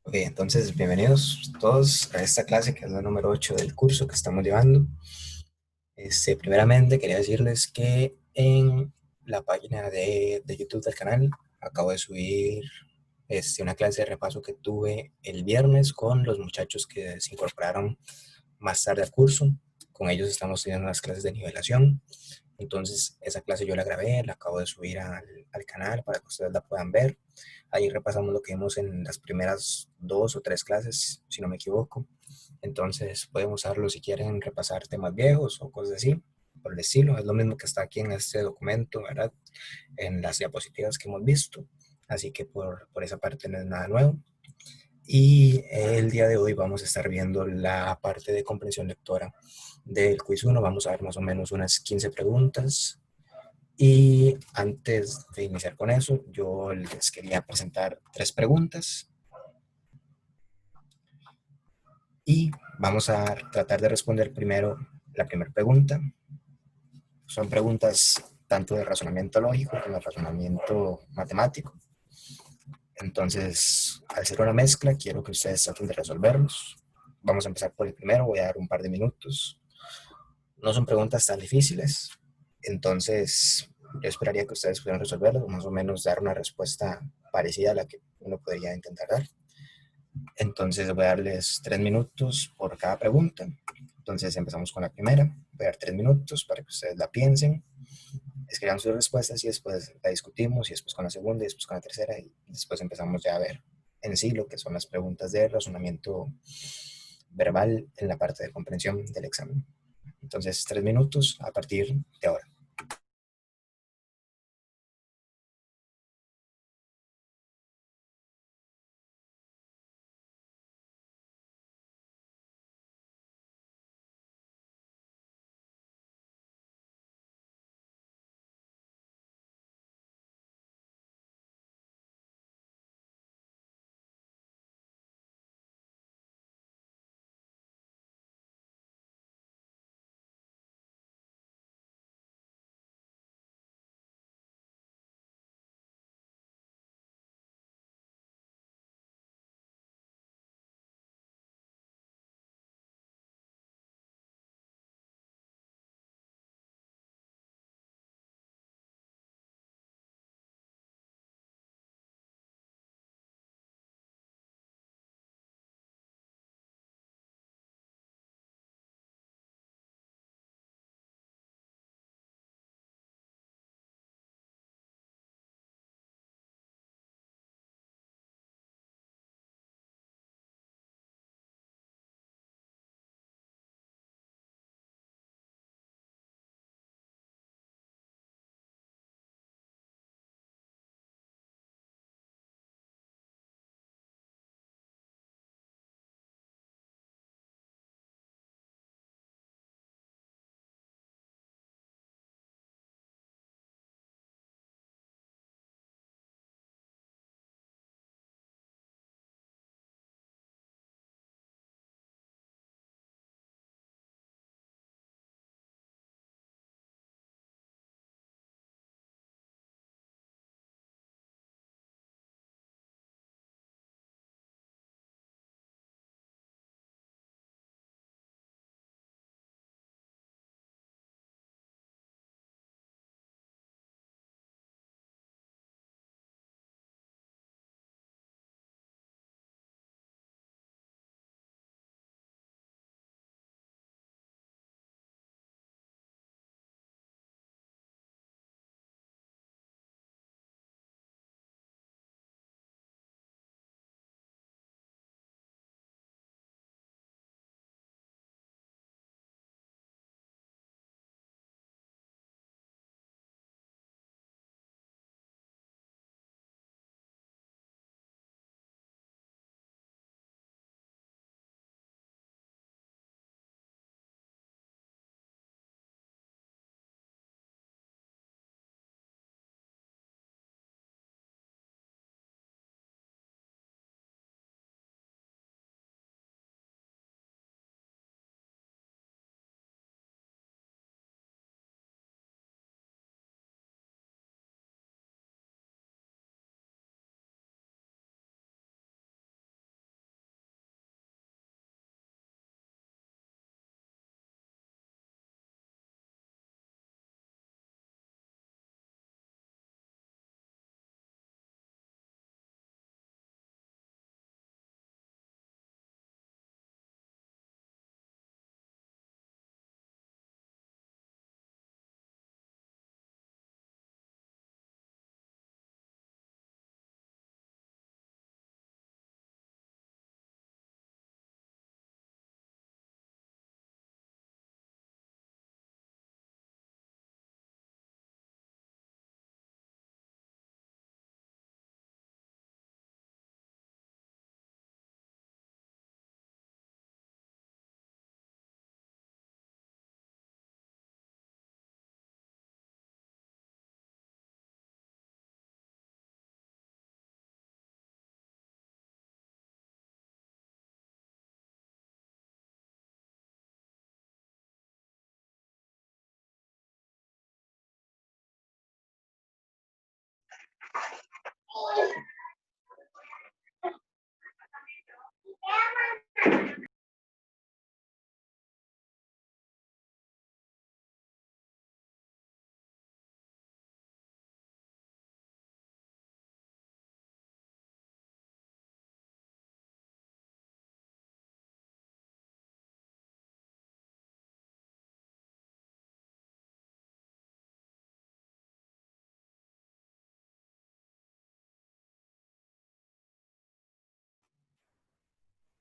Ok, entonces bienvenidos todos a esta clase que es la número 8 del curso que estamos llevando. Primeramente quería decirles que en la página de YouTube del canal acabo de subir una clase de repaso que tuve el viernes con los muchachos que se incorporaron más tarde al curso. Con ellos estamos teniendo las clases de nivelación. Entonces, esa clase yo la grabé, la acabo de subir al canal para que ustedes la puedan ver. Ahí repasamos lo que vimos en las primeras dos o tres clases, si no me equivoco. Entonces, pueden usarlo si quieren repasar temas viejos o cosas así, por el estilo. Es lo mismo que está aquí en este documento, ¿verdad? En las diapositivas que hemos visto. Así que por esa parte no es nada nuevo. Y el día de hoy vamos a estar viendo la parte de comprensión lectora del quiz uno. Vamos a ver más o menos unas 15 preguntas. Y antes de iniciar con eso, yo les quería presentar tres preguntas y vamos a tratar de responder primero la primera pregunta. Son preguntas tanto de razonamiento lógico como de razonamiento matemático. Entonces, al ser una mezcla, quiero que ustedes traten de resolverlos. Vamos a empezar por el primero, voy a dar un par de minutos. No son preguntas tan difíciles, entonces yo esperaría que ustedes pudieran resolverlas, más o menos dar una respuesta parecida a la que uno podría intentar dar. Entonces voy a darles 3 minutos por cada pregunta. Entonces empezamos con la primera. Voy a dar 3 minutos para que ustedes la piensen, escriban sus respuestas y después la discutimos y después con la segunda y después con la tercera y después empezamos ya a ver en sí lo que son las preguntas de razonamiento verbal en la parte de comprensión del examen. Entonces, 3 minutos a partir de ahora.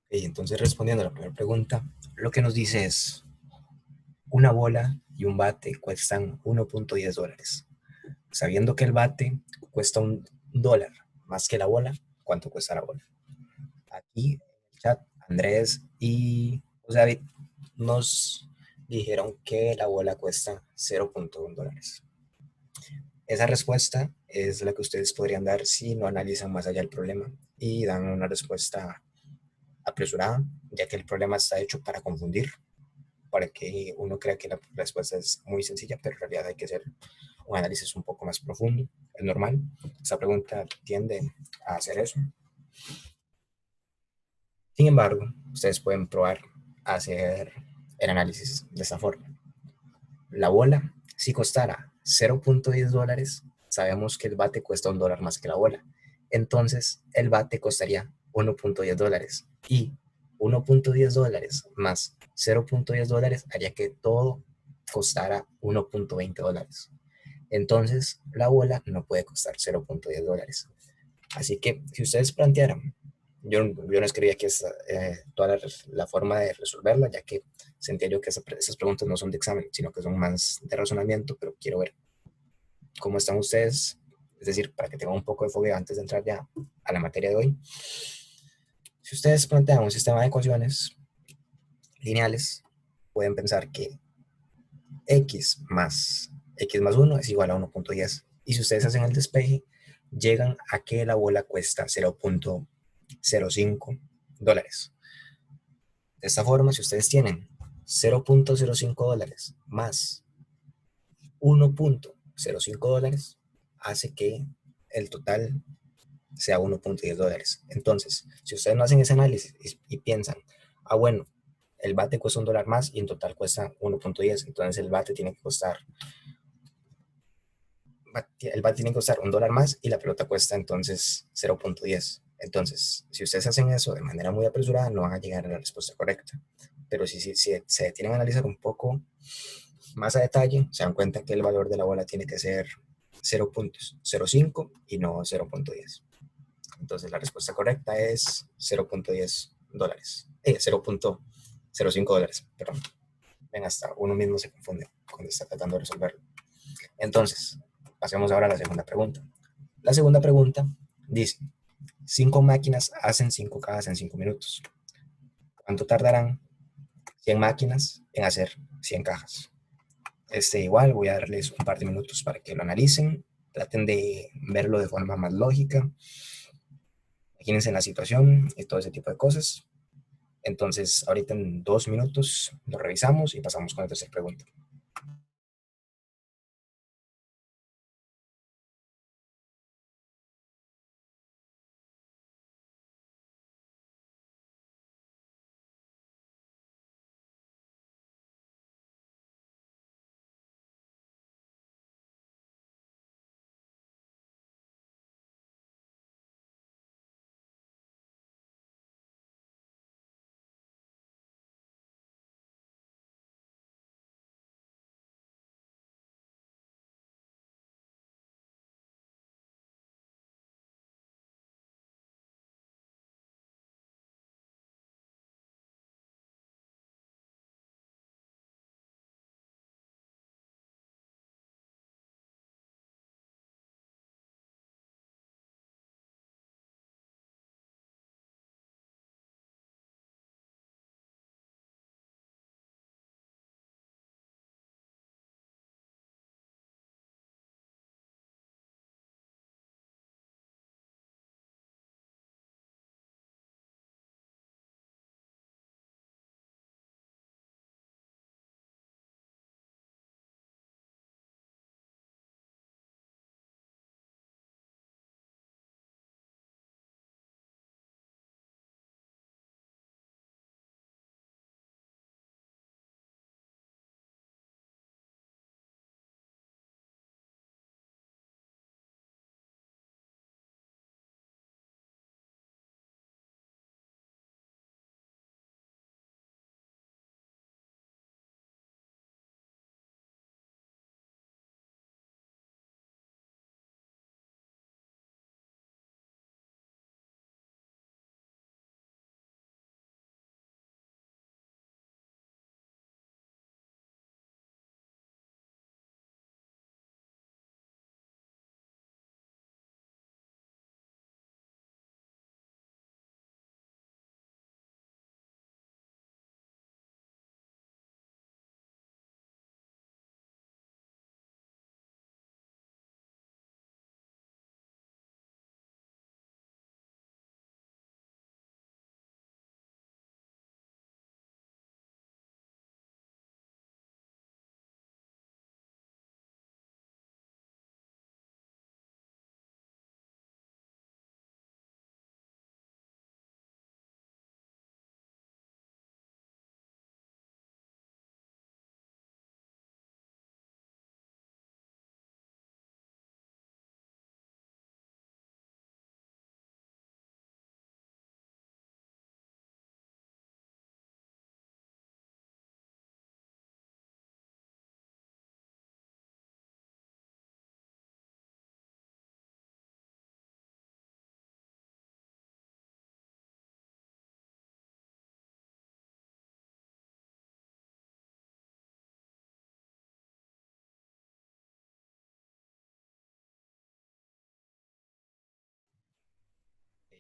Y entonces, respondiendo a la primera pregunta, lo que nos dice es, una bola y un bate cuestan 1.10 dólares. Sabiendo que el bate cuesta $1 más que la bola, ¿cuánto cuesta la bola? Aquí en el chat, Andrés y José David nos dijeron que la bola cuesta 0.1 dólares. Esa respuesta es la que ustedes podrían dar si no analizan más allá del problema y dan una respuesta apresurada, ya que el problema está hecho para confundir, para que uno crea que la respuesta es muy sencilla, pero en realidad hay que hacer un análisis un poco más profundo. Es normal. Esta pregunta tiende a hacer eso. Sin embargo, ustedes pueden probar a hacer el análisis de esta forma. La bola, si costara 0.10 dólares, sabemos que el bate cuesta $1 más que la bola. Entonces, el bate costaría 1.10 dólares. Y 1.10 dólares más 0.10 dólares haría que todo costara 1.20 dólares. Entonces, la bola no puede costar 0.10 dólares. Así que, si ustedes plantearan, yo no escribí aquí toda la forma de resolverla, ya que sentía yo que esas preguntas no son de examen, sino que son más de razonamiento, pero quiero ver cómo están ustedes, es decir, para que tengan un poco de fogueo antes de entrar ya a la materia de hoy. Si ustedes plantean un sistema de ecuaciones lineales, pueden pensar que x más 1 es igual a 1.10. Y si ustedes hacen el despeje, llegan a que la bola cuesta 0.05 dólares. De esta forma, si ustedes tienen 0.05 dólares más 1.05 dólares, hace que el total sea 1.10 dólares. Entonces, si ustedes no hacen ese análisis y piensan, bueno, el bate cuesta $1 más y en total cuesta 1.10, entonces el bate tiene que costar $1 más y la pelota cuesta entonces 0.10. Entonces, si ustedes hacen eso de manera muy apresurada, no van a llegar a la respuesta correcta. Pero si se detienen a analizar un poco más a detalle, se dan cuenta que el valor de la bola tiene que ser 0.05 y no 0.10. Entonces, la respuesta correcta es 0.10 dólares. 0.05 dólares, perdón. Ven, hasta uno mismo se confunde cuando está tratando de resolverlo. Entonces, pasemos ahora a la segunda pregunta. La segunda pregunta dice, 5 máquinas hacen 5 cajas en 5 minutos. ¿Cuánto tardarán 100 máquinas en hacer 100 cajas? Igual voy a darles un par de minutos para que lo analicen, traten de verlo de forma más lógica, imagínense en la situación y todo ese tipo de cosas. Entonces, ahorita en 2 minutos lo revisamos y pasamos con la tercera pregunta.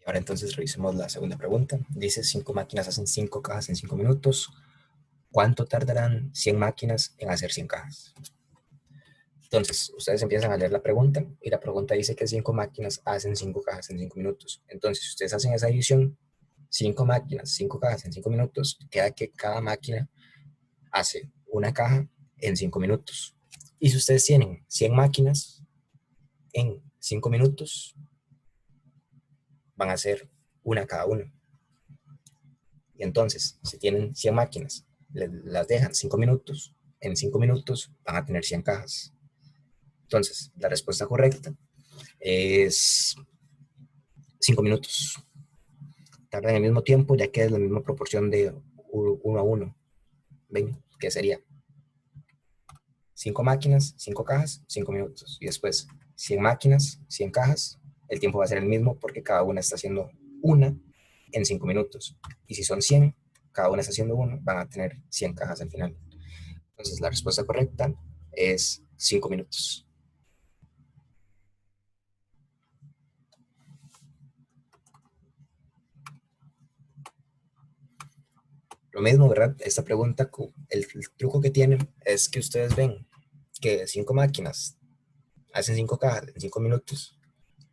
Ahora entonces revisemos la segunda pregunta. Dice, 5 máquinas hacen 5 cajas en 5 minutos. ¿Cuánto tardarán 100 máquinas en hacer 100 cajas? Entonces, ustedes empiezan a leer la pregunta y la pregunta dice que 5 máquinas hacen 5 cajas en 5 minutos. Entonces, si ustedes hacen esa división, 5 máquinas, 5 cajas en 5 minutos, queda que cada máquina hace una caja en 5 minutos. Y si ustedes tienen 100 máquinas en 5 minutos, van a hacer una cada una. Y entonces, si tienen 100 máquinas, las dejan 5 minutos, en 5 minutos van a tener 100 cajas. Entonces, la respuesta correcta es 5 minutos. Tardan el mismo tiempo, ya que es la misma proporción de 1 a 1. ¿Ven? ¿Qué sería? 5 máquinas, 5 cajas, 5 minutos. Y después 100 máquinas, 100 cajas, el tiempo va a ser el mismo porque cada una está haciendo una en 5 minutos. Y si son 100, cada una está haciendo uno, van a tener 100 cajas al final. Entonces la respuesta correcta es 5 minutos. Lo mismo, ¿verdad? Esta pregunta, el truco que tiene es que ustedes ven que 5 máquinas hacen 5 cajas en 5 minutos,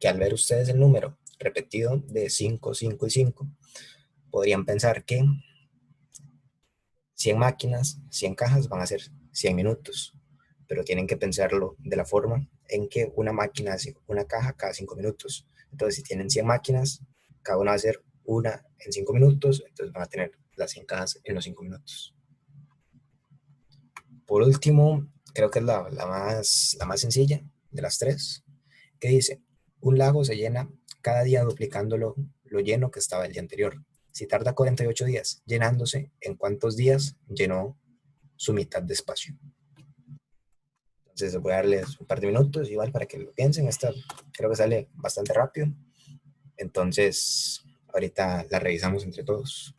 que al ver ustedes el número repetido de 5, 5 y 5, podrían pensar que 100 máquinas, 100 cajas van a ser 100 minutos, pero tienen que pensarlo de la forma en que una máquina hace una caja cada 5 minutos. Entonces, si tienen 100 máquinas, cada una va a hacer una en 5 minutos, entonces van a tener las 100 cajas en los 5 minutos. Por último, creo que es la más sencilla de las tres, que dice, un lago se llena cada día duplicando lo lleno que estaba el día anterior. Si tarda 48 días llenándose, ¿en cuántos días llenó su mitad de espacio? Entonces voy a darles un par de minutos igual para que lo piensen. Esta creo que sale bastante rápido. Entonces, ahorita la revisamos entre todos.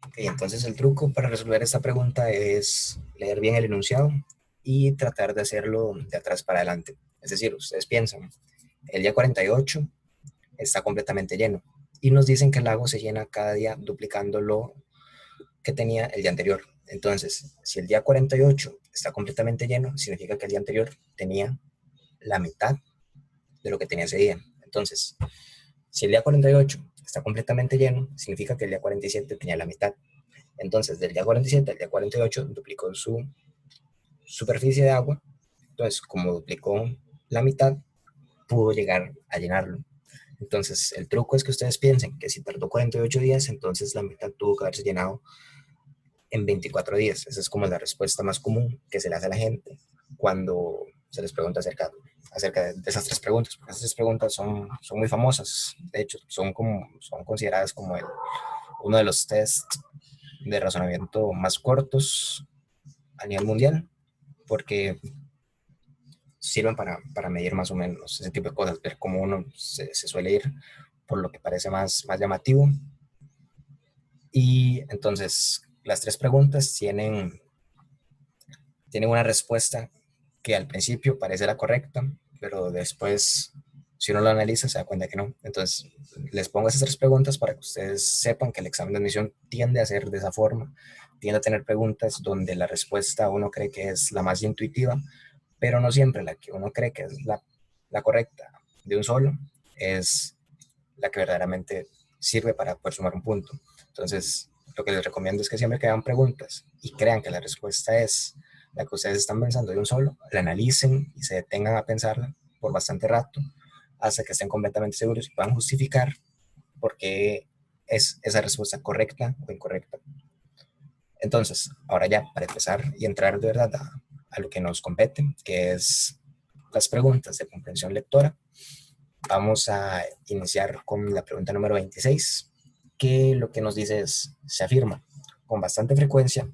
Ok, entonces el truco para resolver esta pregunta es leer bien el enunciado y tratar de hacerlo de atrás para adelante. Es decir, ustedes piensan, el día 48 está completamente lleno y nos dicen que el lago se llena cada día duplicando lo que tenía el día anterior. Entonces, si el día 48 está completamente lleno, significa que el día anterior tenía la mitad de lo que tenía ese día. Entonces, si el día 48 está completamente lleno, significa que el día 47 tenía la mitad. Entonces, del día 47 al día 48 duplicó su superficie de agua. Entonces, como duplicó la mitad, pudo llegar a llenarlo. Entonces, el truco es que ustedes piensen que si tardó 48 días, entonces la mitad tuvo que haberse llenado en 24 días. Esa es como la respuesta más común que se le hace a la gente cuando se les pregunta acerca de esas tres preguntas. Porque esas tres preguntas son muy famosas. De hecho, son consideradas como uno de los test de razonamiento más cortos a nivel mundial, porque sirven para medir más o menos ese tipo de cosas, ver cómo uno se suele ir por lo que parece más llamativo. Y entonces, las tres preguntas tienen una respuesta que al principio parece la correcta, pero después, si uno lo analiza, se da cuenta que no. Entonces, les pongo esas tres preguntas para que ustedes sepan que el examen de admisión tiende a ser de esa forma, tiende a tener preguntas donde la respuesta uno cree que es la más intuitiva, pero no siempre la que uno cree que es la correcta de un solo es la que verdaderamente sirve para poder sumar un punto. Entonces, lo que les recomiendo es que siempre que hagan preguntas y crean que la respuesta es la que ustedes están pensando de un solo, la analicen y se detengan a pensarla por bastante rato hasta que estén completamente seguros y puedan justificar por qué es esa respuesta correcta o incorrecta. Entonces, ahora ya, para empezar y entrar de verdad a lo que nos compete, que es las preguntas de comprensión lectora, vamos a iniciar con la pregunta número 26, que lo que nos dice es, se afirma con bastante frecuencia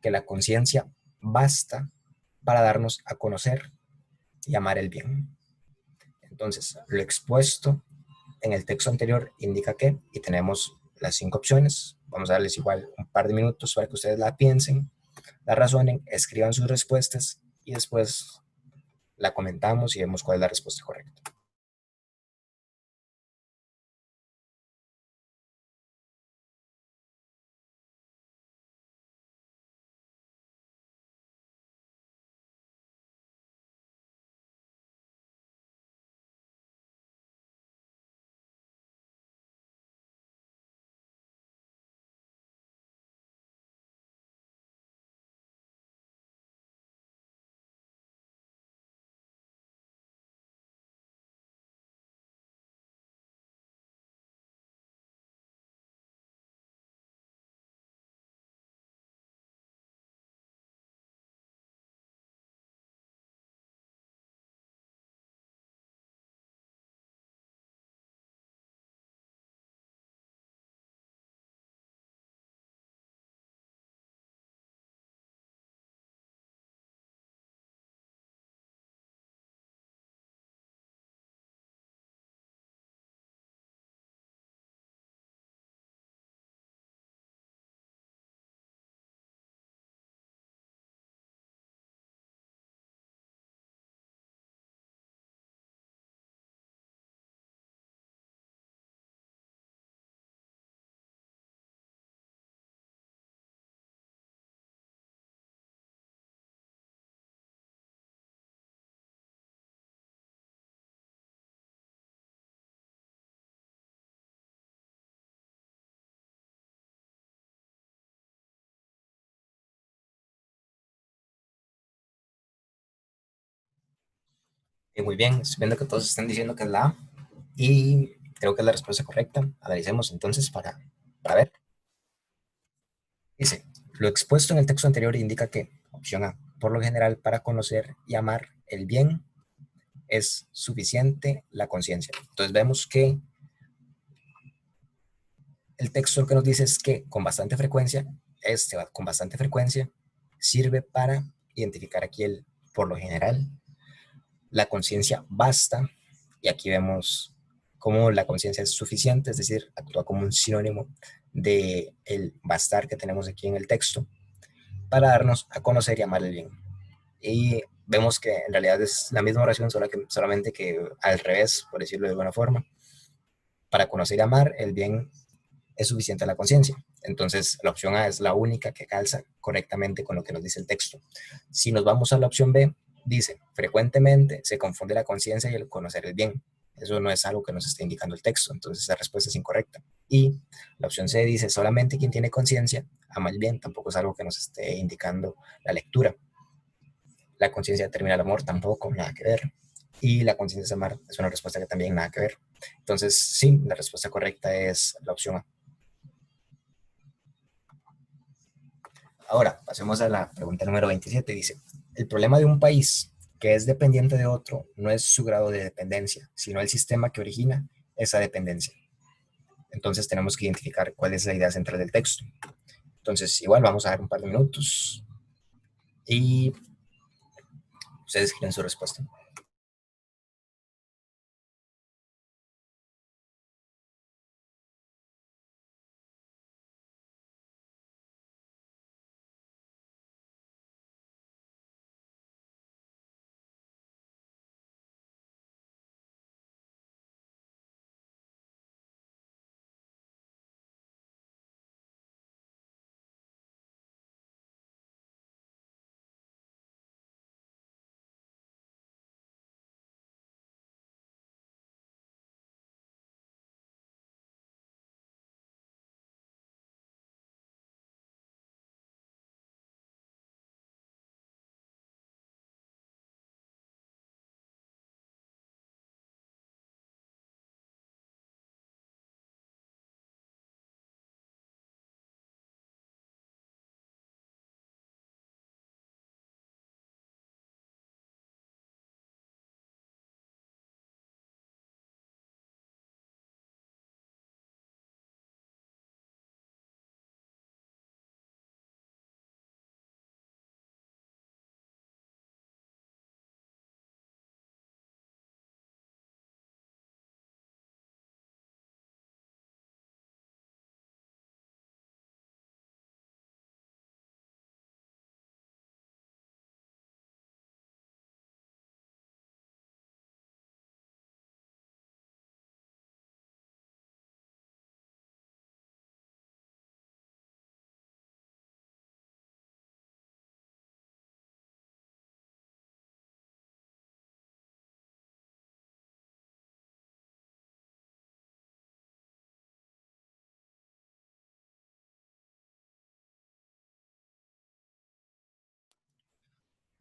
que la conciencia basta para darnos a conocer y amar el bien. Entonces, lo expuesto en el texto anterior indica que, y tenemos las cinco opciones, vamos a darles igual un par de minutos para que ustedes la piensen, la razonen, escriban sus respuestas y después la comentamos y vemos cuál es la respuesta correcta. Muy bien, estoy viendo que todos están diciendo que es la A y creo que es la respuesta correcta. Analicemos entonces para ver. Dice, lo expuesto en el texto anterior indica que, opción A, por lo general para conocer y amar el bien es suficiente la conciencia. Entonces vemos que el texto lo que nos dice es que con bastante frecuencia, con bastante frecuencia, sirve para identificar aquí el por lo general, la conciencia basta, y aquí vemos como la conciencia es suficiente, es decir, actúa como un sinónimo de el bastar que tenemos aquí en el texto para darnos a conocer y amar el bien. Y vemos que en realidad es la misma oración, solamente que al revés, por decirlo de alguna forma. Para conocer y amar el bien es suficiente la conciencia. Entonces, la opción A es la única que calza correctamente con lo que nos dice el texto. Si nos vamos a la opción B, dice, frecuentemente se confunde la conciencia y el conocer el bien. Eso no es algo que nos está indicando el texto, entonces la respuesta es incorrecta. Y la opción C dice, solamente quien tiene conciencia ama el bien, tampoco es algo que nos esté indicando la lectura. La conciencia determina el amor, tampoco, nada que ver. Y la conciencia es amar, es una respuesta que también nada que ver. Entonces, sí, la respuesta correcta es la opción A. Ahora, pasemos a la pregunta número 27. Dice, el problema de un país que es dependiente de otro no es su grado de dependencia, sino el sistema que origina esa dependencia. Entonces tenemos que identificar cuál es la idea central del texto. Entonces, igual vamos a dar un par de minutos y ustedes escriben su respuesta.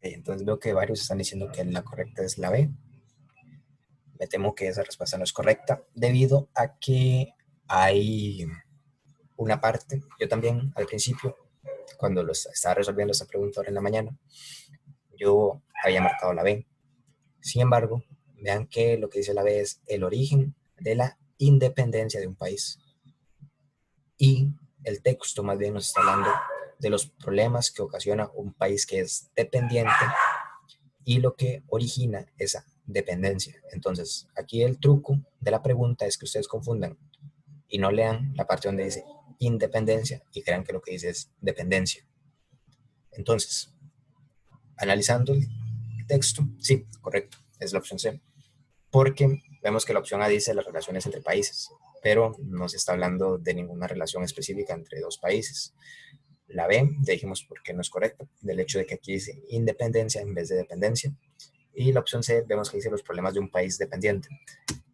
Entonces veo que varios están diciendo que la correcta es la B. Me temo que esa respuesta no es correcta debido a que hay una parte, yo también al principio, cuando estaba resolviendo esta pregunta ahora en la mañana, yo había marcado la B. Sin embargo, vean que lo que dice la B es el origen de la independencia de un país. Y el texto más bien nos está hablando de los problemas que ocasiona un país que es dependiente y lo que origina esa dependencia. Entonces, aquí el truco de la pregunta es que ustedes confundan y no lean la parte donde dice independencia y crean que lo que dice es dependencia. Entonces, analizando el texto, sí, correcto, es la opción C, porque vemos que la opción A dice las relaciones entre países, pero no se está hablando de ninguna relación específica entre dos países. La B, ya dijimos por qué no es correcta, del hecho de que aquí dice independencia en vez de dependencia. Y la opción C, vemos que dice los problemas de un país dependiente.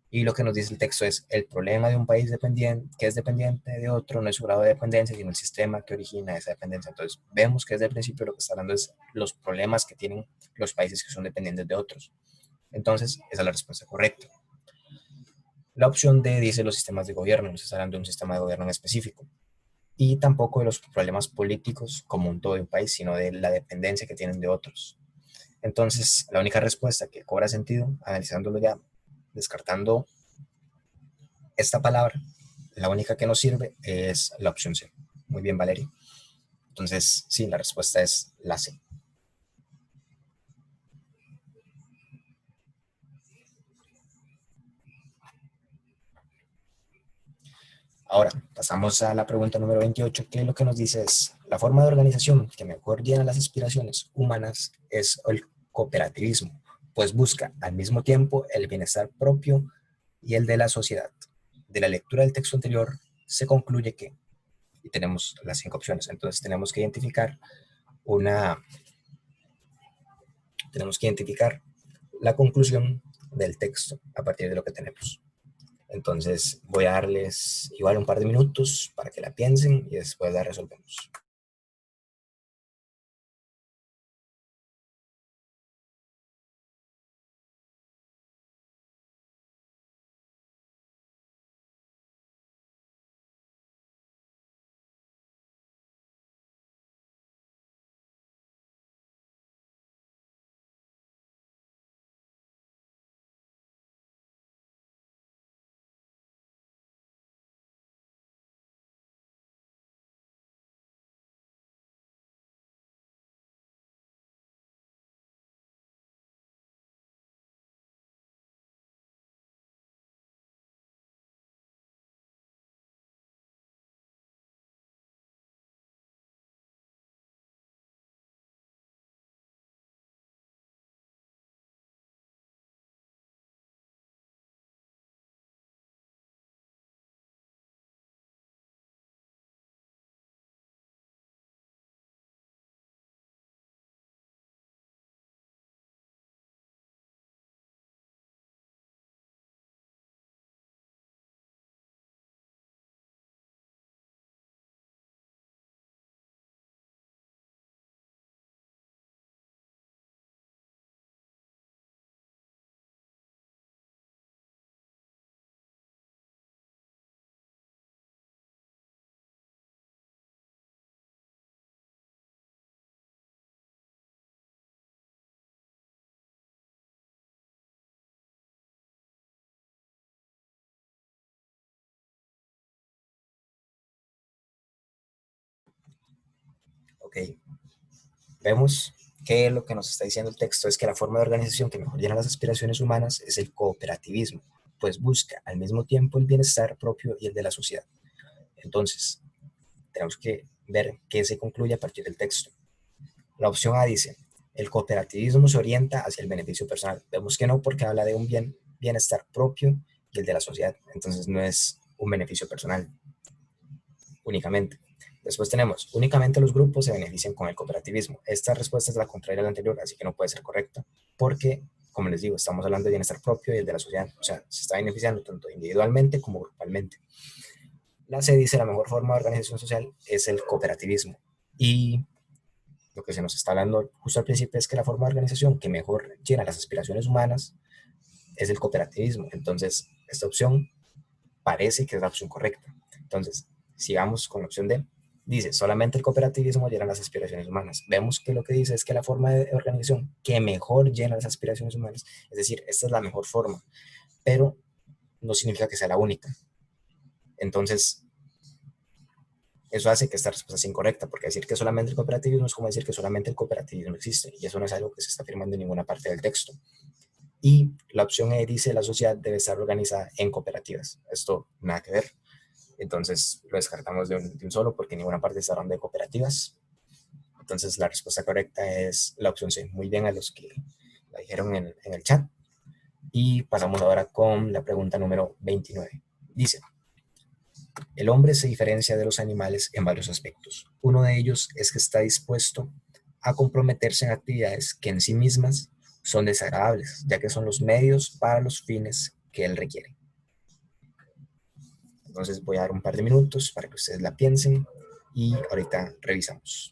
Y lo que nos dice el texto es, el problema de un país dependiente, que es dependiente de otro, no es su grado de dependencia, sino el sistema que origina esa dependencia. Entonces, vemos que desde el principio lo que está hablando es los problemas que tienen los países que son dependientes de otros. Entonces, esa es la respuesta correcta. La opción D dice los sistemas de gobierno, no se está hablando de un sistema de gobierno en específico. Y tampoco de los problemas políticos como un todo de un país, sino de la dependencia que tienen de otros. Entonces, la única respuesta que cobra sentido, analizándolo ya, descartando esta palabra, la única que nos sirve es la opción C. Muy bien, Valeria. Entonces, sí, la respuesta es la C. Ahora, pasamos a la pregunta número 28, que lo que nos dice es, la forma de organización que mejor llena las aspiraciones humanas es el cooperativismo, pues busca al mismo tiempo el bienestar propio y el de la sociedad. De la lectura del texto anterior se concluye que, y tenemos las 5 opciones, entonces una, tenemos que identificar la conclusión del texto a partir de lo que tenemos. Entonces voy a darles igual un par de minutos para que la piensen y después la resolvemos. Ok, vemos que lo que nos está diciendo el texto es que la forma de organización que mejor llena las aspiraciones humanas es el cooperativismo, pues busca al mismo tiempo el bienestar propio y el de la sociedad. Entonces, tenemos que ver qué se concluye a partir del texto. La opción A dice, el cooperativismo se orienta hacia el beneficio personal. Vemos que no, porque habla de un bienestar propio y el de la sociedad. Entonces no es un beneficio personal únicamente. Después tenemos, únicamente los grupos se benefician con el cooperativismo. Esta respuesta es la contraria a la anterior, así que no puede ser correcta, porque, como les digo, estamos hablando de bienestar propio y el de la sociedad. O sea, se está beneficiando tanto individualmente como grupalmente. La C dice, la mejor forma de organización social es el cooperativismo. Y lo que se nos está hablando justo al principio es que la forma de organización que mejor llena las aspiraciones humanas es el cooperativismo. Entonces, esta opción parece que es la opción correcta. Entonces, sigamos con la opción D. Dice, solamente el cooperativismo llena las aspiraciones humanas. Vemos que lo que dice es que la forma de organización que mejor llena las aspiraciones humanas, es decir, esta es la mejor forma, pero no significa que sea la única. Entonces, eso hace que esta respuesta sea incorrecta, porque decir que solamente el cooperativismo es como decir que solamente el cooperativismo existe, y eso no es algo que se está afirmando en ninguna parte del texto. Y la opción E dice la sociedad debe estar organizada en cooperativas. Esto nada que ver. Entonces lo descartamos de un solo porque en ninguna parte está hablando de cooperativas. Entonces la respuesta correcta es la opción C. Muy bien a los que la dijeron en el chat. Y pasamos ahora con la pregunta número 29. Dice, el hombre se diferencia de los animales en varios aspectos. Uno de ellos es que está dispuesto a comprometerse en actividades que en sí mismas son desagradables, ya que son los medios para los fines que él requiere. Entonces voy a dar un par de minutos para que ustedes la piensen y ahorita revisamos.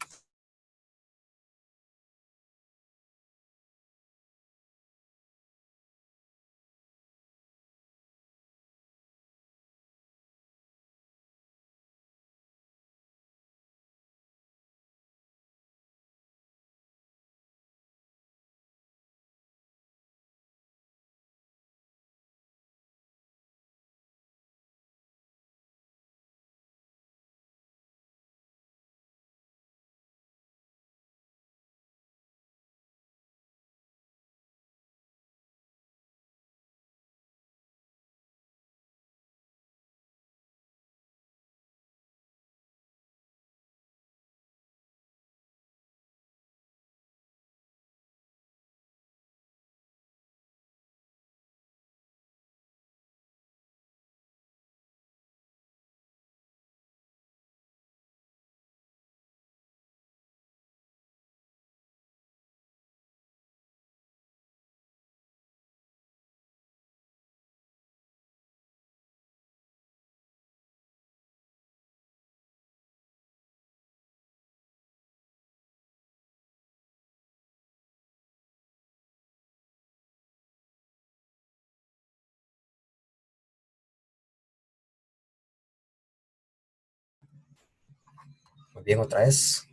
Muy bien, otra vez.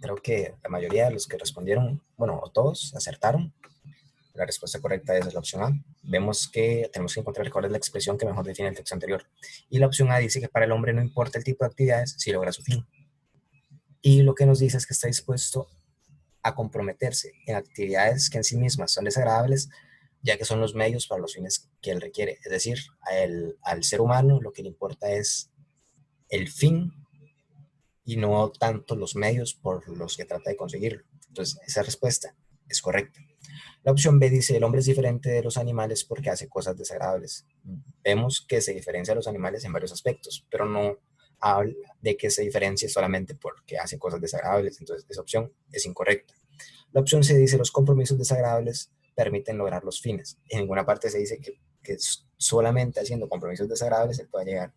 Creo que la mayoría de los que respondieron, bueno, o todos, acertaron. La respuesta correcta es la opción A. Vemos que tenemos que encontrar cuál es la expresión que mejor define el texto anterior. Y la opción A dice que para el hombre no importa el tipo de actividades si logra su fin. Y lo que nos dice es que está dispuesto a comprometerse en actividades que en sí mismas son desagradables, ya que son los medios para los fines que él requiere. Es decir, al ser humano lo que le importa es el fin y no tanto los medios por los que trata de conseguirlo. Entonces, esa respuesta es correcta. La opción B dice, el hombre es diferente de los animales porque hace cosas desagradables. Vemos que se diferencia de los animales en varios aspectos, pero no habla de que se diferencie solamente porque hace cosas desagradables. Entonces, esa opción es incorrecta. La opción C dice, los compromisos desagradables permiten lograr los fines. En ninguna parte se dice que solamente haciendo compromisos desagradables se puede llegar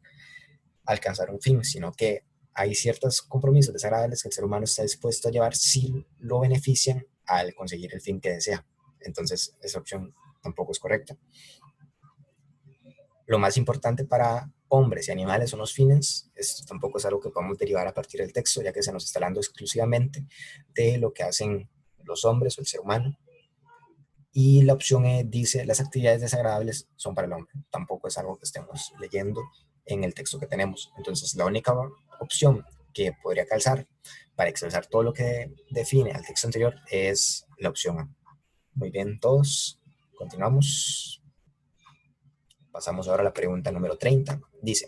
a alcanzar un fin, sino que hay ciertos compromisos desagradables que el ser humano está dispuesto a llevar si lo benefician al conseguir el fin que desea. Entonces, esa opción tampoco es correcta. Lo más importante para hombres y animales son los fines. Esto tampoco es algo que podamos derivar a partir del texto, ya que se nos está hablando exclusivamente de lo que hacen los hombres o el ser humano. Y la opción E dice, las actividades desagradables son para el hombre. Tampoco es algo que estemos leyendo en el texto que tenemos. Entonces, la única opción que podría calzar para expresar todo lo que define al texto anterior es la opción A. Muy bien, todos. Continuamos. Pasamos ahora a la pregunta número 30. Dice,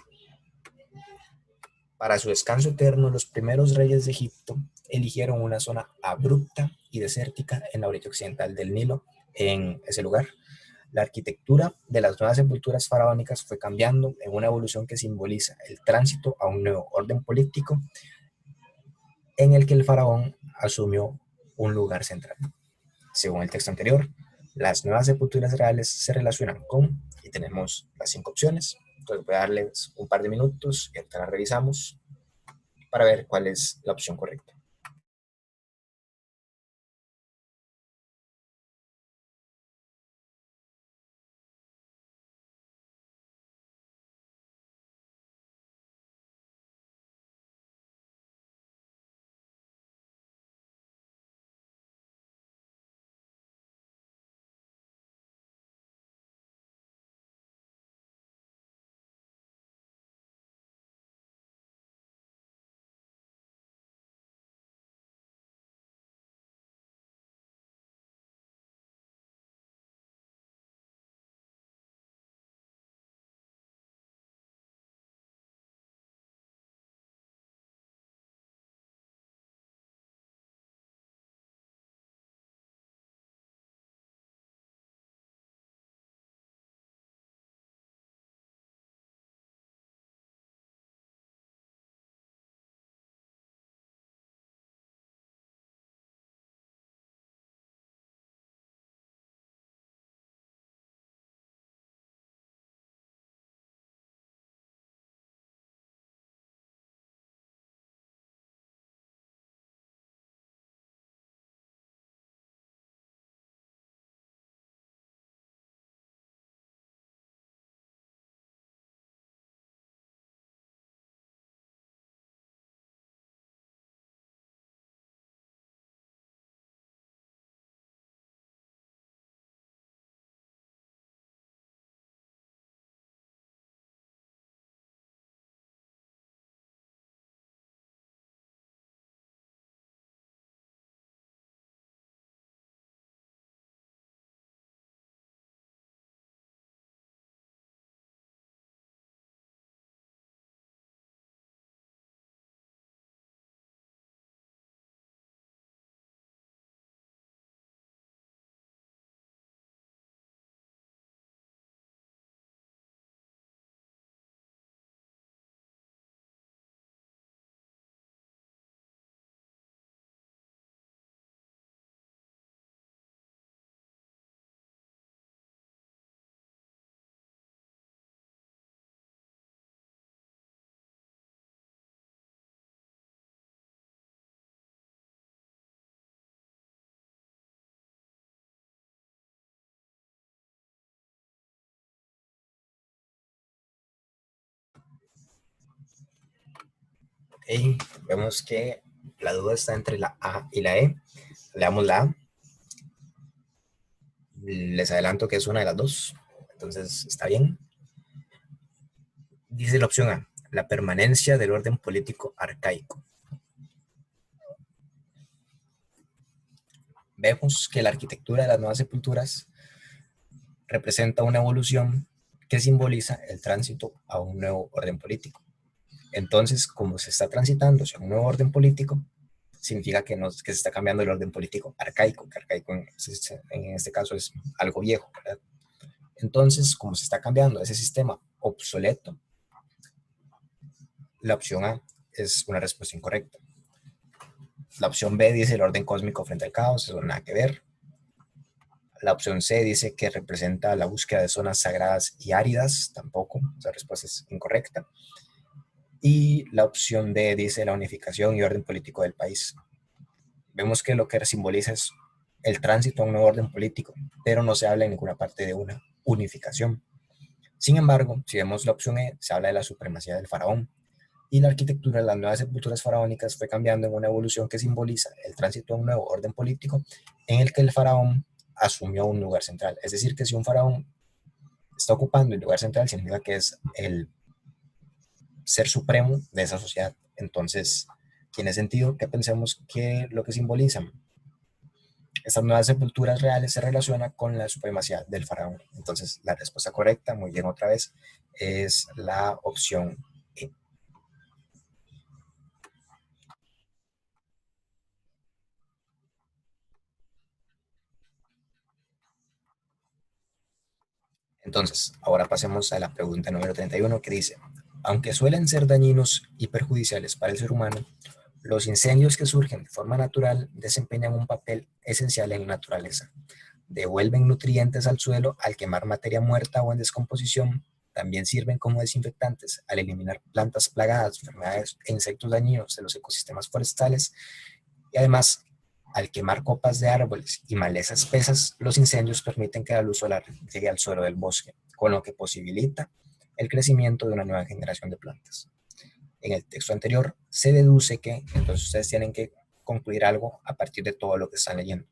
para su descanso eterno, los primeros reyes de Egipto eligieron una zona abrupta y desértica en la orilla occidental del Nilo. En ese lugar, la arquitectura de las nuevas sepulturas faraónicas fue cambiando en una evolución que simboliza el tránsito a un nuevo orden político en el que el faraón asumió un lugar central. Según el texto anterior, las nuevas sepulturas reales se relacionan con, y tenemos las 5 opciones. Entonces voy a darles un par de minutos y ahorita las revisamos para ver cuál es la opción correcta. Y vemos que la duda está entre la A y la E. Leamos la A. Les adelanto que es una de las dos. Entonces, está bien. Dice la opción A, la permanencia del orden político arcaico. Vemos que la arquitectura de las nuevas sepulturas representa una evolución que simboliza el tránsito a un nuevo orden político. Entonces, como se está transitando hacia un nuevo orden político, significa que, que se está cambiando el orden político arcaico, que arcaico en este caso es algo viejo, ¿verdad? Entonces, como se está cambiando ese sistema obsoleto, la opción A es una respuesta incorrecta. La opción B dice el orden cósmico frente al caos, eso nada que ver. La opción C dice que representa la búsqueda de zonas sagradas y áridas, tampoco, esa respuesta es incorrecta. Y la opción D dice la unificación y orden político del país. Vemos que lo que simboliza es el tránsito a un nuevo orden político, pero no se habla en ninguna parte de una unificación. Sin embargo, si vemos la opción E, se habla de la supremacía del faraón, y la arquitectura de las nuevas sepulturas faraónicas fue cambiando en una evolución que simboliza el tránsito a un nuevo orden político en el que el faraón asumió un lugar central. Es decir, que si un faraón está ocupando el lugar central, significa que es el ser supremo de esa sociedad. Entonces, tiene sentido que pensemos que lo que simbolizan estas nuevas sepulturas reales se relaciona con la supremacía del faraón. Entonces, la respuesta correcta, muy bien otra vez, es la opción E. Entonces, ahora pasemos a la pregunta número 31 que dice, aunque suelen ser dañinos y perjudiciales para el ser humano, los incendios que surgen de forma natural desempeñan un papel esencial en la naturaleza. Devuelven nutrientes al suelo al quemar materia muerta o en descomposición. También sirven como desinfectantes al eliminar plantas plagadas, enfermedades e insectos dañinos de los ecosistemas forestales. Y además, al quemar copas de árboles y malezas espesas, los incendios permiten que la luz solar llegue al suelo del bosque, con lo que posibilita el crecimiento de una nueva generación de plantas. En el texto anterior se deduce que entonces ustedes tienen que concluir algo a partir de todo lo que están leyendo.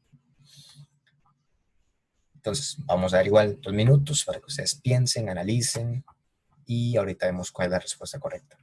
Entonces, vamos a dar igual 2 minutos para que ustedes piensen, analicen y ahorita vemos cuál es la respuesta correcta.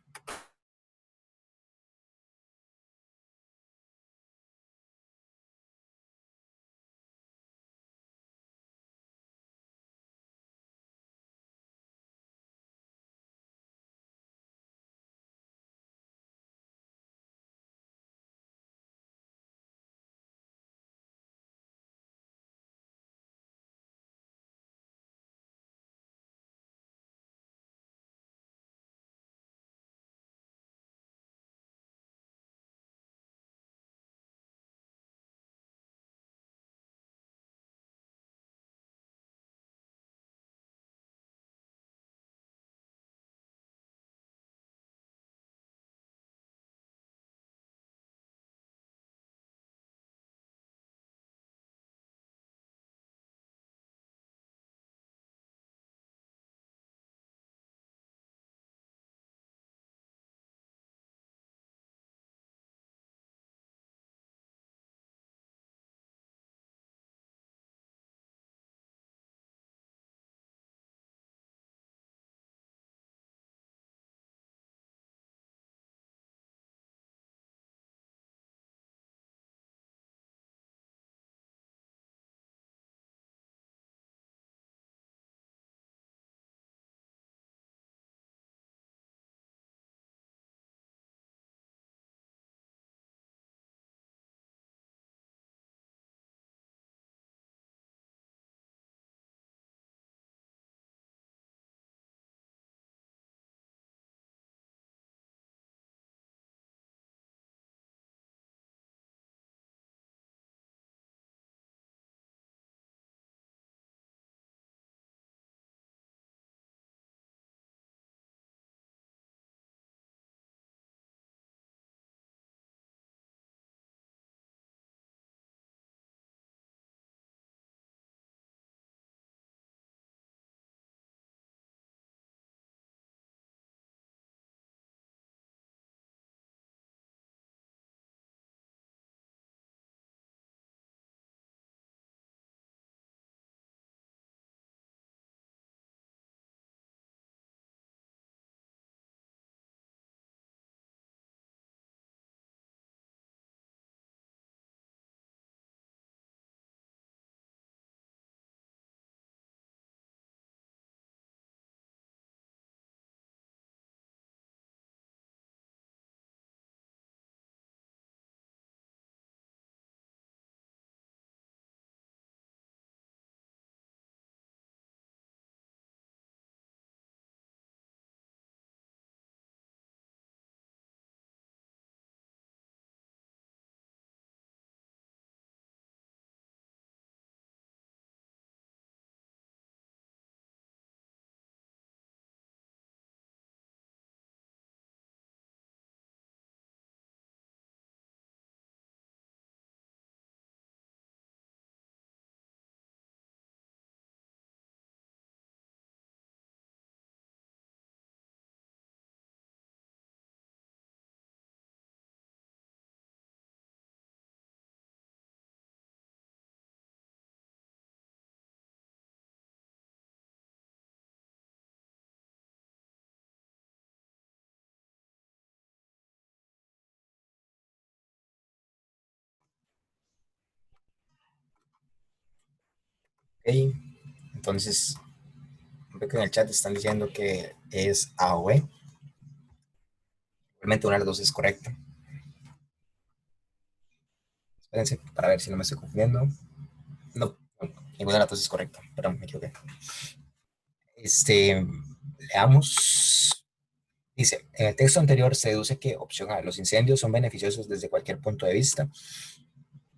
Ok, entonces veo que en el chat están diciendo que es A o B. Realmente una de las dos es correcta. Espérense para ver si no me estoy confundiendo. No, no, ninguna de las dos es correcta, perdón, me equivoqué. Leamos. Dice, en el texto anterior se deduce que opción A, los incendios son beneficiosos desde cualquier punto de vista.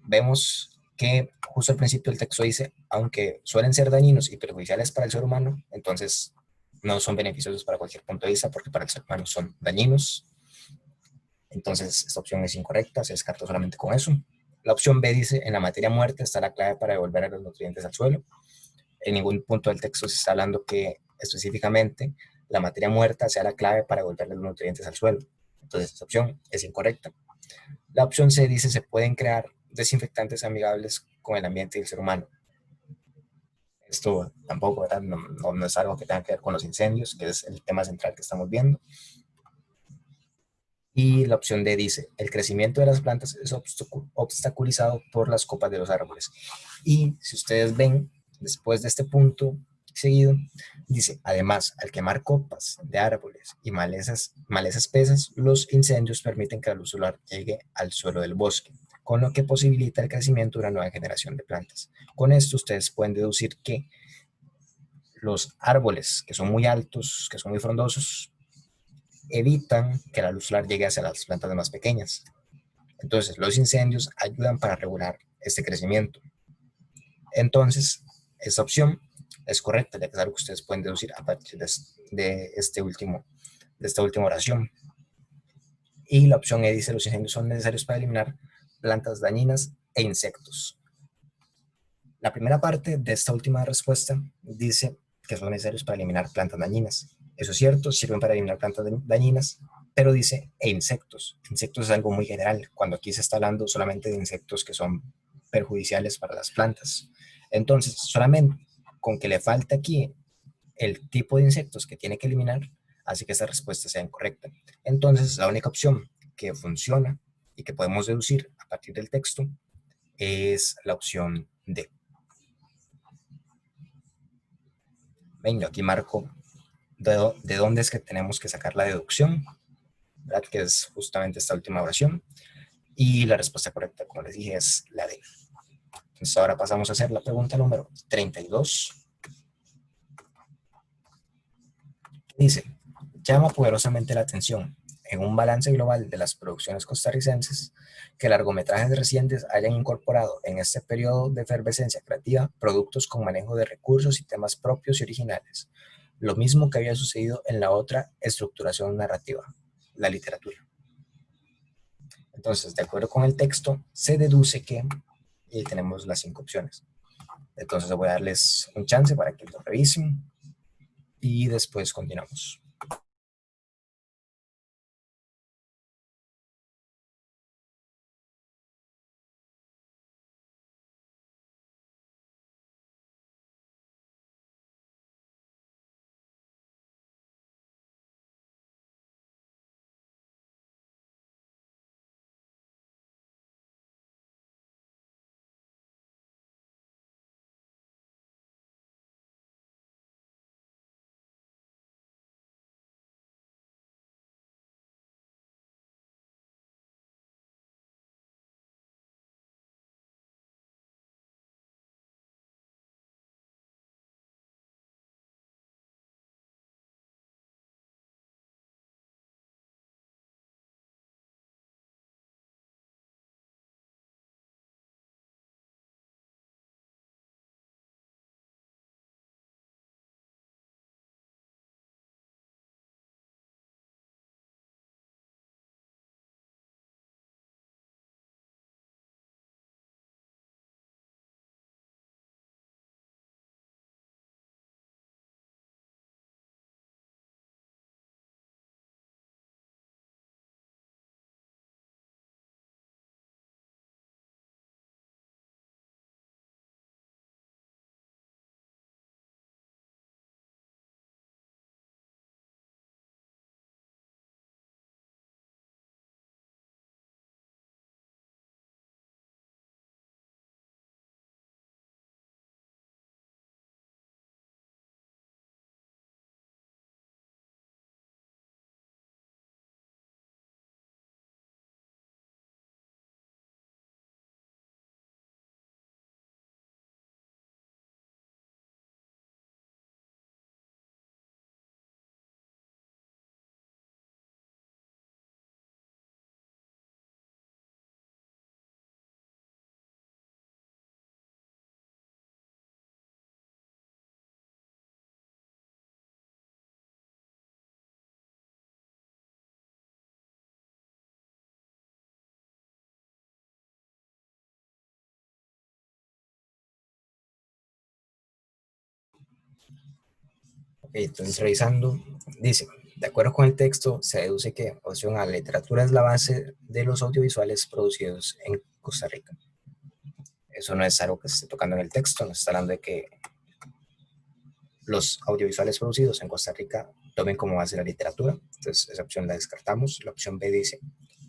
Vemos que justo al principio el texto dice, aunque suelen ser dañinos y perjudiciales para el ser humano, entonces no son beneficiosos para cualquier punto de vista porque para el ser humano son dañinos. Entonces esta opción es incorrecta, se descarta solamente con eso. La opción B dice, en la materia muerta está la clave para devolver los nutrientes al suelo. En ningún punto del texto se está hablando que específicamente la materia muerta sea la clave para devolverle los nutrientes al suelo. Entonces esta opción es incorrecta. La opción C dice se pueden crear desinfectantes amigables con el ambiente y el ser humano. Esto tampoco, ¿verdad? No es algo que tenga que ver con los incendios, que es el tema central que estamos viendo. Y la opción D dice, el crecimiento de las plantas es obstaculizado por las copas de los árboles. Y si ustedes ven, después de este punto seguido, dice, además, al quemar copas de árboles y malezas espesas, los incendios permiten que la luz solar llegue al suelo del bosque, con lo que posibilita el crecimiento de una nueva generación de plantas. Con esto ustedes pueden deducir que los árboles que son muy altos, que son muy frondosos, evitan que la luz solar llegue hacia las plantas más pequeñas. Entonces, los incendios ayudan para regular este crecimiento. Entonces, esta opción es correcta, ya que es algo que ustedes pueden deducir a partir de esta última oración. Y la opción E dice, los incendios son necesarios para eliminar plantas dañinas e insectos. La primera parte de esta última respuesta dice que son necesarios para eliminar plantas dañinas. Eso es cierto, sirven para eliminar plantas dañinas, pero dice e insectos. Insectos es algo muy general, cuando aquí se está hablando solamente de insectos que son perjudiciales para las plantas. Entonces, solamente con que le falta aquí el tipo de insectos que tiene que eliminar, hace que esa respuesta sea incorrecta. Entonces, la única opción que funciona y que podemos deducir a partir del texto es la opción D. Venga, aquí marco de dónde es que tenemos que sacar la deducción, ¿verdad? Que es justamente esta última oración. Y la respuesta correcta, como les dije, es la D. Entonces ahora pasamos a hacer la pregunta número 32. Dice, llama poderosamente la atención en un balance global de las producciones costarricenses que largometrajes recientes hayan incorporado en este periodo de efervescencia creativa productos con manejo de recursos y temas propios y originales, lo mismo que había sucedido en la otra estructuración narrativa, la literatura. Entonces, de acuerdo con el texto, se deduce que, y tenemos las 5 opciones. Entonces voy a darles un chance para que lo revisen y después continuamos. Ok, entonces revisando, dice, de acuerdo con el texto, se deduce que opción A, la literatura es la base de los audiovisuales producidos en Costa Rica. Eso no es algo que se esté tocando en el texto, nos está hablando de que los audiovisuales producidos en Costa Rica tomen como base la literatura. Entonces, esa opción la descartamos. La opción B dice,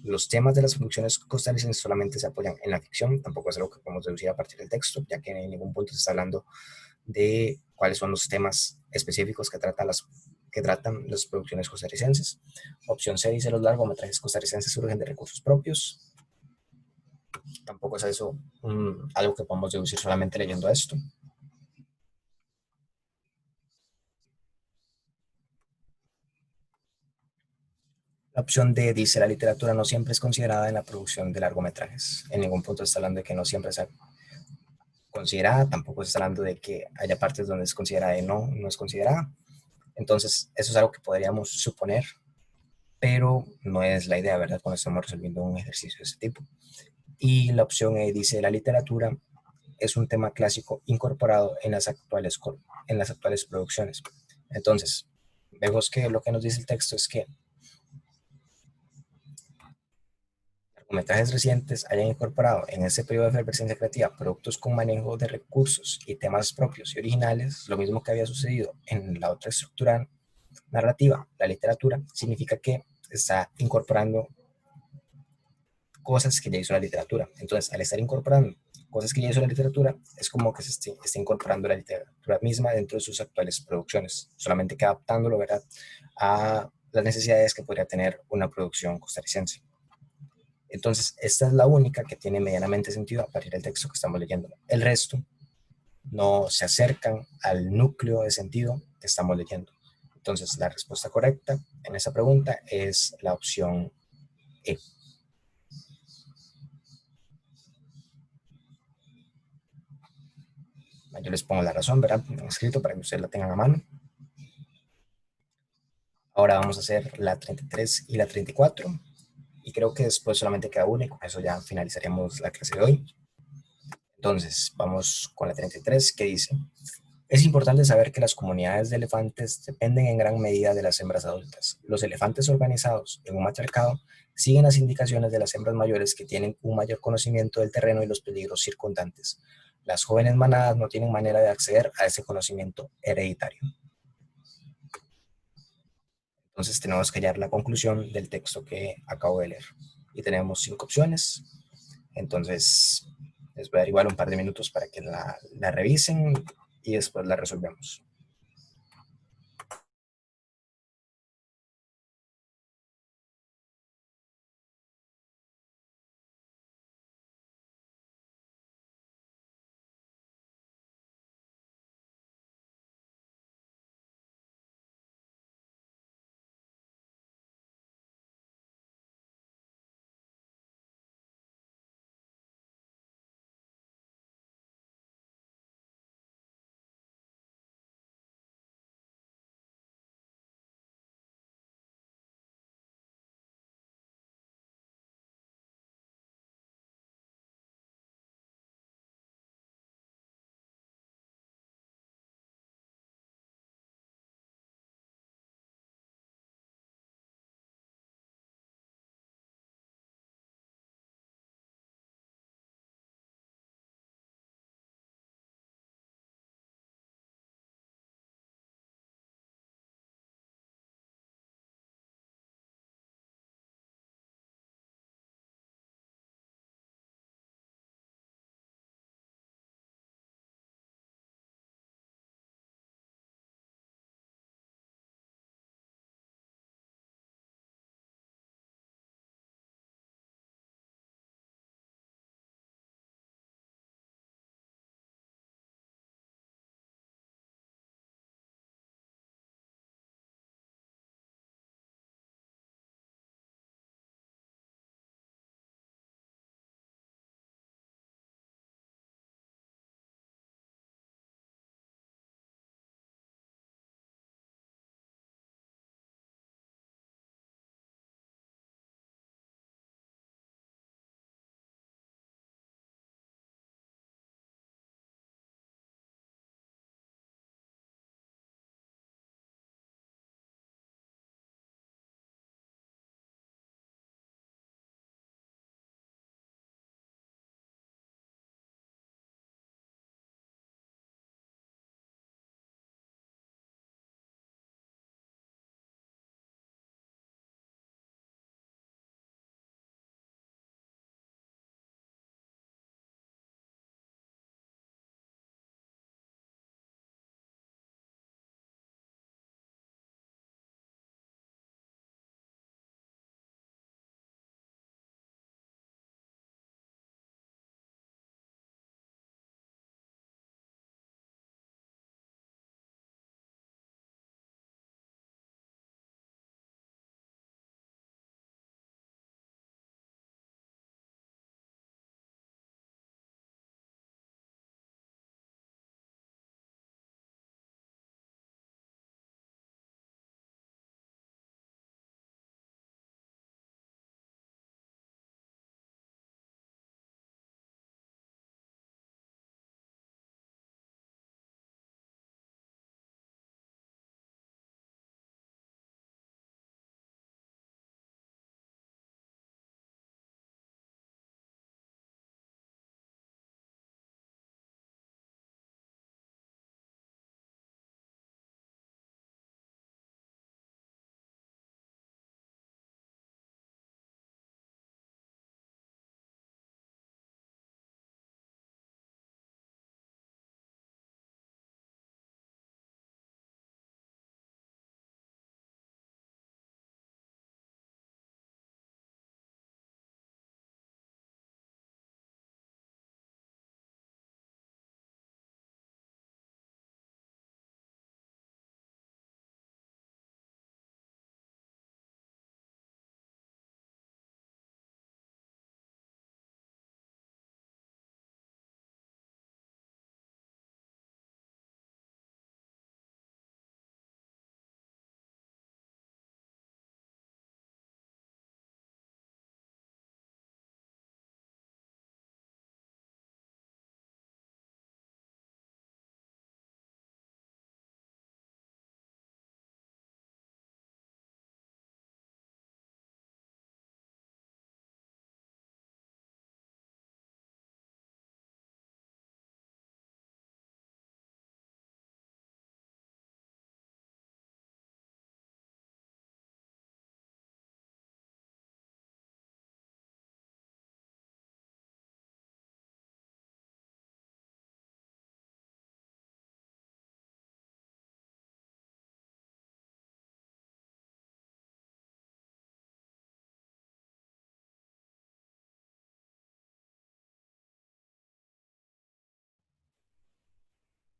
los temas de las producciones costarricenses solamente se apoyan en la ficción. Tampoco es algo que podemos deducir a partir del texto, ya que en ningún punto se está hablando de cuáles son los temas específicos que tratan las producciones costarricenses. Opción C dice, los largometrajes costarricenses surgen de recursos propios. Tampoco es eso algo que podemos deducir solamente leyendo esto. La opción D dice, la literatura no siempre es considerada en la producción de largometrajes. En ningún punto está hablando de que no siempre sea considerada, tampoco está hablando de que haya partes donde es considerada y no es considerada. Entonces, eso es algo que podríamos suponer, pero no es la idea, ¿verdad? Cuando estamos resolviendo un ejercicio de ese tipo. Y la opción E dice, la literatura es un tema clásico incorporado en las actuales producciones. Entonces, vemos que lo que nos dice el texto es que largometrajes recientes hayan incorporado en ese periodo de efervescencia creativa productos con manejo de recursos y temas propios y originales, lo mismo que había sucedido en la otra estructura narrativa, la literatura, significa que está incorporando cosas que ya hizo la literatura. Entonces, al estar incorporando cosas que ya hizo la literatura, es como que está incorporando la literatura misma dentro de sus actuales producciones, solamente que adaptándolo, ¿verdad?, a las necesidades que podría tener una producción costarricense. Entonces, esta es la única que tiene medianamente sentido a partir del texto que estamos leyendo. El resto no se acercan al núcleo de sentido que estamos leyendo. Entonces, la respuesta correcta en esa pregunta es la opción E. Yo les pongo la razón, ¿verdad?, en escrito para que ustedes la tengan a mano. Ahora vamos a hacer la 33 y la 34. Y creo que después solamente queda una y con eso ya finalizaríamos la clase de hoy. Entonces, vamos con la 33 que dice, es importante saber que las comunidades de elefantes dependen en gran medida de las hembras adultas. Los elefantes organizados en un matriarcado siguen las indicaciones de las hembras mayores que tienen un mayor conocimiento del terreno y los peligros circundantes. Las jóvenes manadas no tienen manera de acceder a ese conocimiento hereditario. Entonces tenemos que hallar la conclusión del texto que acabo de leer. Y tenemos 5 opciones. Entonces les voy a dar igual un par de minutos para que la revisen y después la resolvemos.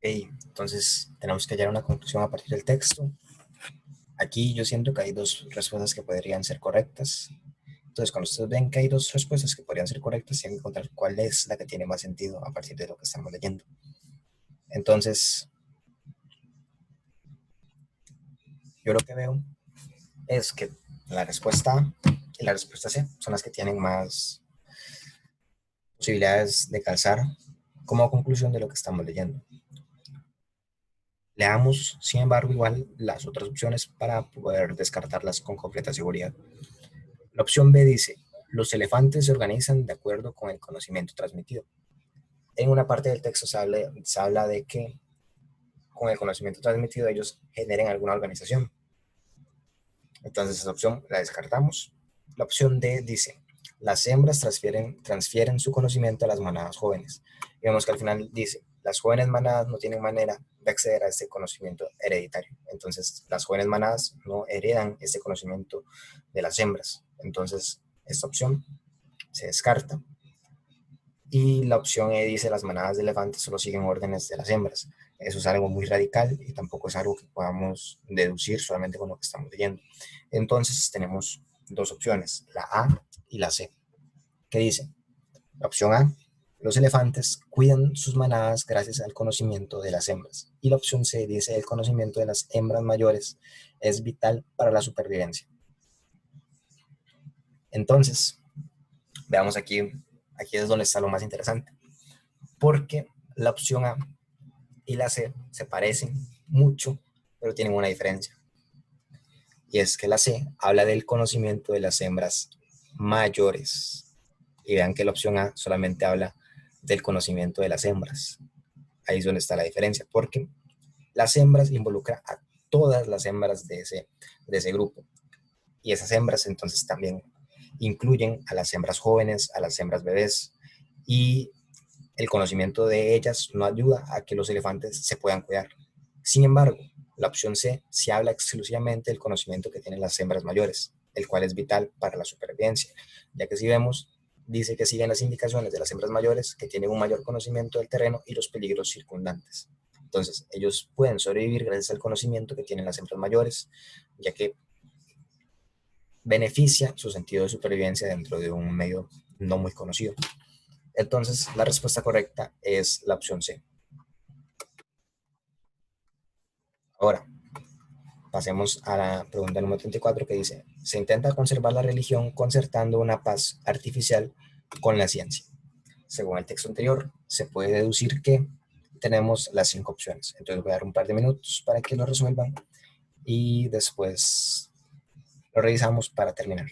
Entonces tenemos que llegar a una conclusión a partir del texto. Aquí yo siento que hay dos respuestas que podrían ser correctas. Entonces, cuando ustedes ven que hay dos respuestas que podrían ser correctas, tienen que encontrar cuál es la que tiene más sentido a partir de lo que estamos leyendo. Entonces, yo lo que veo es que la respuesta A y la respuesta C son las que tienen más posibilidades de calzar como conclusión de lo que estamos leyendo. Leamos, sin embargo, igual las otras opciones para poder descartarlas con completa seguridad. La opción B dice, los elefantes se organizan de acuerdo con el conocimiento transmitido. En una parte del texto se habla de que con el conocimiento transmitido ellos generen alguna organización. Entonces esa opción la descartamos. La opción D dice, las hembras transfieren su conocimiento a las manadas jóvenes. Y vemos que al final dice, las jóvenes manadas no tienen manera de acceder a este conocimiento hereditario. Entonces las jóvenes manadas no heredan este conocimiento de las hembras. Entonces esta opción se descarta. Y la opción E dice, las manadas de elefantes solo siguen órdenes de las hembras. Eso es algo muy radical y tampoco es algo que podamos deducir solamente con lo que estamos leyendo. Entonces tenemos dos opciones, la A y la C. ¿Qué dice? La opción A, los elefantes cuidan sus manadas gracias al conocimiento de las hembras. Y la opción C dice, el conocimiento de las hembras mayores es vital para la supervivencia. Entonces, veamos aquí es donde está lo más interesante. Porque la opción A y la C se parecen mucho, pero tienen una diferencia. Y es que la C habla del conocimiento de las hembras mayores. Y vean que la opción A solamente habla del conocimiento de las hembras. Ahí es donde está la diferencia, porque las hembras involucra a todas las hembras de ese grupo. Y esas hembras entonces también incluyen a las hembras jóvenes, a las hembras bebés, y el conocimiento de ellas no ayuda a que los elefantes se puedan cuidar. Sin embargo, la opción C se habla exclusivamente del conocimiento que tienen las hembras mayores, el cual es vital para la supervivencia, ya que si vemos, dice que siguen las indicaciones de las hembras mayores que tienen un mayor conocimiento del terreno y los peligros circundantes. Entonces, ellos pueden sobrevivir gracias al conocimiento que tienen las hembras mayores, ya que beneficia su sentido de supervivencia dentro de un medio no muy conocido. Entonces, la respuesta correcta es la opción C. Ahora, pasemos a la pregunta número 34 que dice, se intenta conservar la religión concertando una paz artificial con la ciencia. Según el texto anterior, se puede deducir que tenemos las 5 opciones. Entonces voy a dar un par de minutos para que lo resuelvan y después lo revisamos para terminar.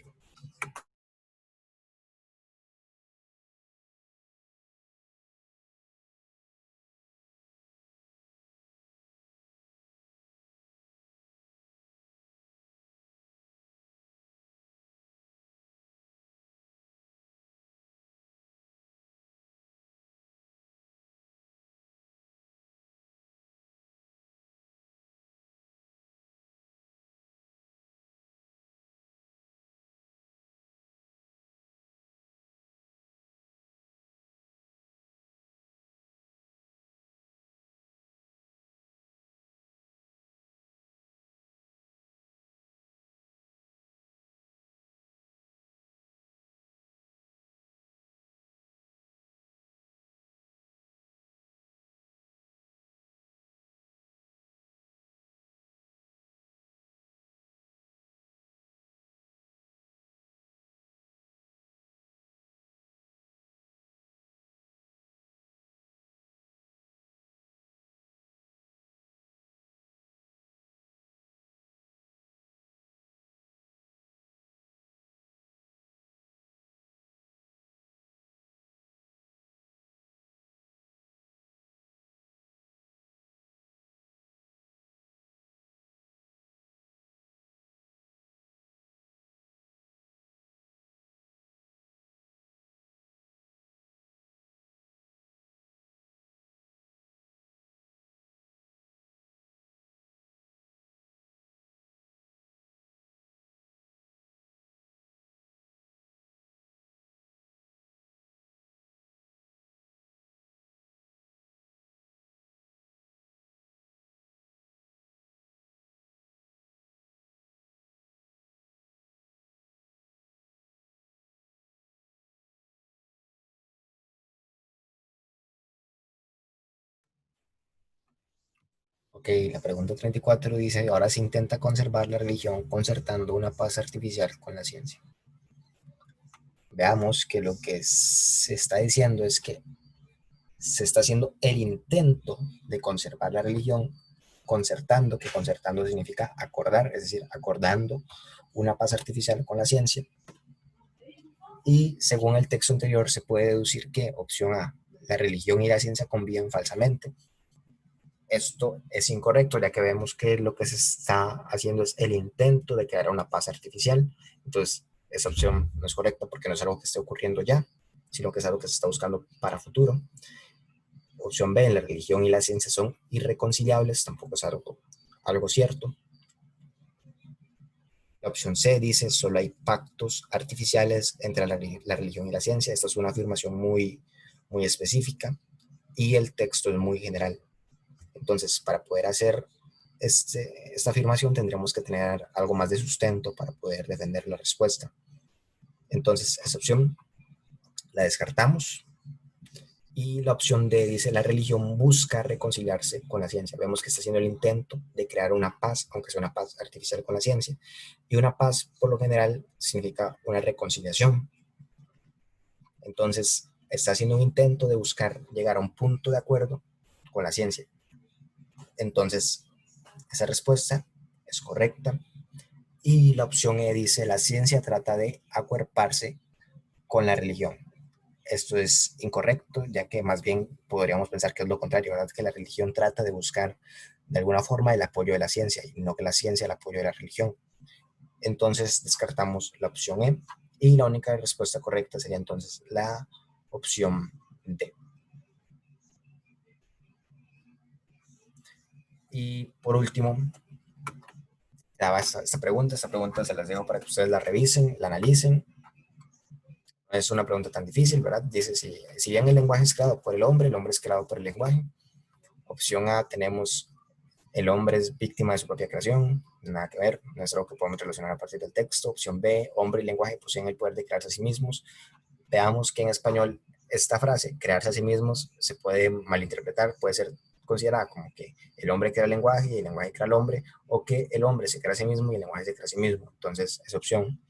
Ok, la pregunta 34 dice, ahora se intenta conservar la religión concertando una paz artificial con la ciencia. Veamos que lo que se está diciendo es que se está haciendo el intento de conservar la religión concertando, que concertando significa acordar, es decir, acordando una paz artificial con la ciencia. Y según el texto anterior se puede deducir que, opción A, la religión y la ciencia conviven falsamente. Esto es incorrecto, ya que vemos que lo que se está haciendo es el intento de crear una paz artificial. Entonces, esa opción no es correcta porque no es algo que esté ocurriendo ya, sino que es algo que se está buscando para futuro. Opción B, la religión y la ciencia son irreconciliables, tampoco es algo cierto. La opción C dice, solo hay pactos artificiales entre la religión y la ciencia. Esta es una afirmación muy específica y el texto es muy general. Entonces, para poder hacer esta afirmación tendremos que tener algo más de sustento para poder defender la respuesta. Entonces, esa opción la descartamos. Y la opción D dice, la religión busca reconciliarse con la ciencia. Vemos que está haciendo el intento de crear una paz, aunque sea una paz artificial con la ciencia. Y una paz, por lo general, significa una reconciliación. Entonces, está haciendo un intento de buscar llegar a un punto de acuerdo con la ciencia. Entonces, esa respuesta es correcta. Y la opción E dice, la ciencia trata de acuerparse con la religión. Esto es incorrecto, ya que más bien podríamos pensar que es lo contrario, ¿verdad? Que la religión trata de buscar de alguna forma el apoyo de la ciencia y no que la ciencia el apoyo de la religión. Entonces descartamos la opción E y la única respuesta correcta sería entonces la opción D. Y por último, esta pregunta se las dejo para que ustedes la revisen, la analicen. No es una pregunta tan difícil, ¿verdad? Dice, si bien el lenguaje es creado por el hombre es creado por el lenguaje. Opción A, tenemos el hombre es víctima de su propia creación, nada que ver, no es algo que podemos relacionar a partir del texto. Opción B, hombre y lenguaje poseen el poder de crearse a sí mismos. Veamos que en español esta frase, crearse a sí mismos, se puede malinterpretar, puede ser considerada como que el hombre crea el lenguaje y el lenguaje crea al hombre, o que el hombre se crea a sí mismo y el lenguaje se crea a sí mismo. Entonces, esa opción,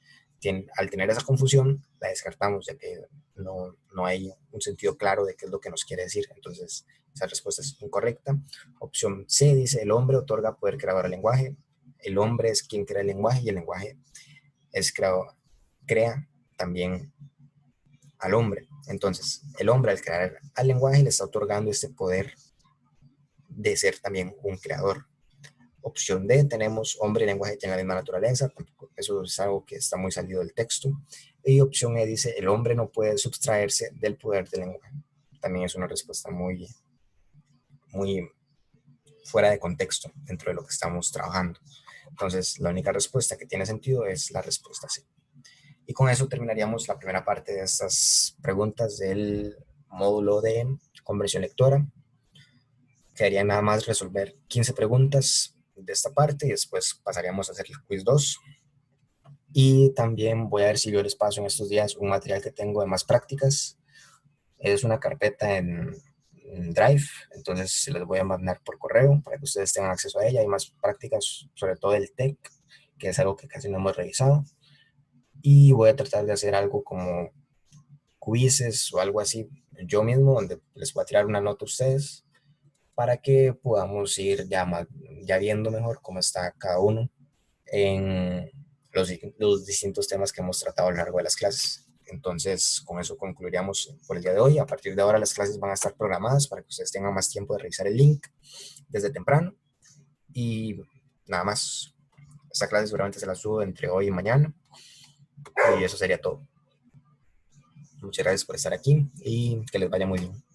al tener esa confusión, la descartamos, ya que no hay un sentido claro de qué es lo que nos quiere decir. Entonces, esa respuesta es incorrecta. Opción C dice, el hombre otorga poder creador al lenguaje. El hombre es quien crea el lenguaje y el lenguaje es crea también al hombre. Entonces, el hombre al crear al lenguaje le está otorgando este poder de ser también un creador. Opción D, tenemos hombre y lenguaje tienen la misma naturaleza, eso es algo que está muy salido del texto. Y opción E dice, el hombre no puede sustraerse del poder del lenguaje. También es una respuesta muy fuera de contexto dentro de lo que estamos trabajando. Entonces, la única respuesta que tiene sentido es la respuesta C. Y con eso terminaríamos la primera parte de estas preguntas del módulo de conversión lectora. Quedaría nada más resolver 15 preguntas de esta parte y después pasaríamos a hacer el quiz 2. Y también voy a ver si yo les paso en estos días un material que tengo de más prácticas. Es una carpeta en Drive, entonces se les voy a mandar por correo para que ustedes tengan acceso a ella. Hay más prácticas, sobre todo el TEC, que es algo que casi no hemos revisado. Y voy a tratar de hacer algo como quizzes o algo así yo mismo, donde les voy a tirar una nota a ustedes para que podamos ir ya viendo mejor cómo está cada uno en los distintos temas que hemos tratado a lo largo de las clases. Entonces, con eso concluiríamos por el día de hoy. A partir de ahora las clases van a estar programadas para que ustedes tengan más tiempo de revisar el link desde temprano. Y nada más, esta clase seguramente se la subo entre hoy y mañana. Y eso sería todo. Muchas gracias por estar aquí y que les vaya muy bien.